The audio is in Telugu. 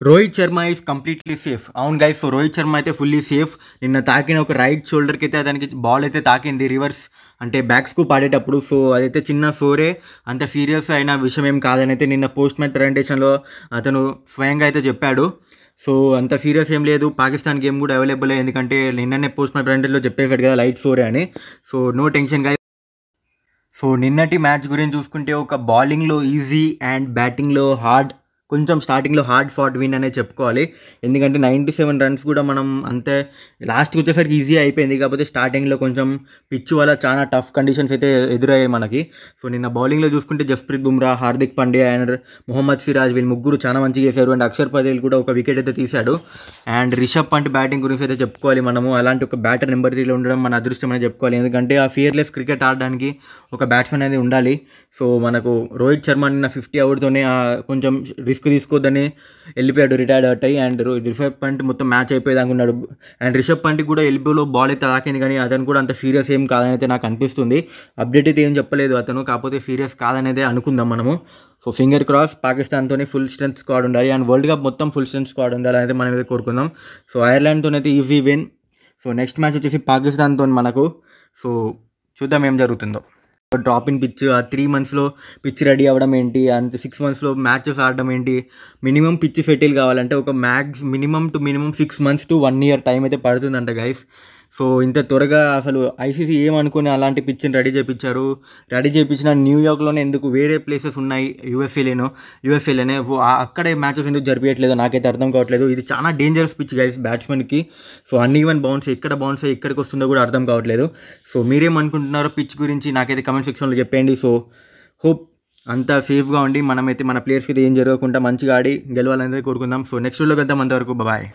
Rohit Sharma is completely safe. అవును గైస్. సో రోహిత్ శర్మ అయితే ఫుల్లీ సేఫ్. నిన్న తాకిన ఒక రైట్ షోల్డర్కి అయితే అతనికి బాల్ అయితే తాకింది రివర్స్, అంటే బ్యాక్ స్కూప్ ఆడేటప్పుడు. సో అదైతే చిన్న సోరే, అంత సీరియస్ అయిన విషయం ఏం కాదని అయితే నిన్న పోస్ట్ మ్యాచ్ ప్రజెంటేషన్లో అతను స్వయంగా అయితే చెప్పాడు. సో అంత సీరియస్ ఏం లేదు. పాకిస్తాన్ గేమ్ కూడా అవైలబుల్, ఎందుకంటే నిన్ననే పోస్ట్ మ్యాచ్ ప్రజెంటేషన్లో చెప్పేశాడు కదా లైట్ సోరే అని. So no tension guys. So నిన్నటి మ్యాచ్ గురించి చూసుకుంటే ఒక బౌలింగ్లో ఈజీ అండ్ బ్యాటింగ్లో హార్డ్, కొంచెం స్టార్టింగ్లో హార్డ్ ఫాట్ విన్ అనే చెప్పుకోవాలి. ఎందుకంటే 97 రన్స్ కూడా మనం అంతే లాస్ట్కి వచ్చేసరికి ఈజీ అయిపోయింది. కాకపోతే స్టార్టింగ్లో కొంచెం పిచ్ వల్ల చాలా టఫ్ కండిషన్స్ అయితే ఎదురయ్యాయి మనకి. సో నిన్న బౌలింగ్లో చూసుకుంటే జస్ప్రీత్ బుమ్రా, హార్దిక్ పాండ్యా అండ్ మొహమ్మద్ సిరాజ్ వీళ్ళు ముగ్గురు చాలా మంచిగా చేశారు. అండ్ అక్షర్ పటేల్ కూడా ఒక వికెట్ అయితే తీశాడు. అండ్ రిషబ్ పంట్ బ్యాటింగ్ గురించి అయితే చెప్పుకోవాలి మనము. అలాంటి ఒక బ్యాటర్ నెంబర్ 3లో ఉండడం మన అదృష్టం అని చెప్పుకోవాలి. ఎందుకంటే ఆ ఫియర్లెస్ క్రికెట్ ఆడడానికి ఒక బ్యాట్స్మెన్ అనేది ఉండాలి. సో మనకు రోహిత్ శర్మ నిన్న 50 ఓవర్తోనే కొంచెం రిస్క్ తీసుకోవద్దని వెళ్ళిపోయాడు రిటైర్డ్ అవుట్ అయ్యి. అండ్ రిషబ్ పంట్ మొత్తం మ్యాచ్ అయిపోయేదాకా ఉన్నాడు. అండ్ రిషబ్ పంట్కి కూడా ఎల్బోలో బాల్ అయితే తాకింది, కానీ అతను కూడా అంత సీరియస్ ఏం కాదని అయితే నాకు అనిపిస్తుంది. అప్డేట్ అయితే ఏం చెప్పలేదు అతను, కాకపోతే సీరియస్ కాదనేదే అనుకుందాం మనము. సో ఫింగర్ క్రాస్, పాకిస్తాన్తోనే ఫుల్ స్ట్రెంత్ స్క్వాడ్ ఉండాలి అండ్ వరల్డ్ కప్ మొత్తం ఫుల్ స్ట్రెంత్ స్క్వాడ్ ఉండాలి అనేది మనం అయితే కోరుకుందాం. సో ఐర్లాండ్తోనైతే easy win. So next match వచ్చేసి పాకిస్తాన్తో మనకు. సో చూద్దాం ఏం జరుగుతుందో. డ్రాప్ ఇన్ పిచ్, ఆ 3 మంత్స్లో పిచ్ రెడీ అవ్వడం ఏంటి, అంత 6 మంత్స్లో మ్యాచెస్ ఆడడం ఏంటి, మినిమం పిచ్ సెటిల్ కావాలంటే ఒక minimum 6 months to 1 year time అయితే పడుతుందంట గైస్. సో ఇంత త్వరగా అసలు ఐసీసీ ఏమనుకుని అలాంటి పిచ్ని రెడీ చేయించిన న్యూయార్క్లోనే ఎందుకు, వేరే ప్లేసెస్ ఉన్నాయి యూఎస్ఏలోనే అక్కడే మ్యాచెస్ ఎందుకు జరిపించట్లేదు నాకైతే అర్థం కావట్లేదు. ఇది చాలా డేంజరస్ పిచ్ గైస్ బ్యాట్స్మెన్కి. సో అన్ఈవెన్ బౌన్స్, ఎక్కడ బౌన్స్ అయ్యి ఎక్కడికి వస్తుందో కూడా అర్థం కావట్లేదు. సో మీరేమనుకుంటున్నారో పిచ్ గురించి నాకైతే కమెంట్ సెక్షన్లో చెప్పండి. సో హోప్ అంతా సేఫ్గా ఉండి మనమైతే మన ప్లేయర్స్కి అయితే ఏం జరగకుండా మంచిగా ఆడి గెలవాలనేది కోరుకుందాం. సో నెక్స్ట్ వీడియోకి వెళ్దాం. అంతవరకు బాయ్.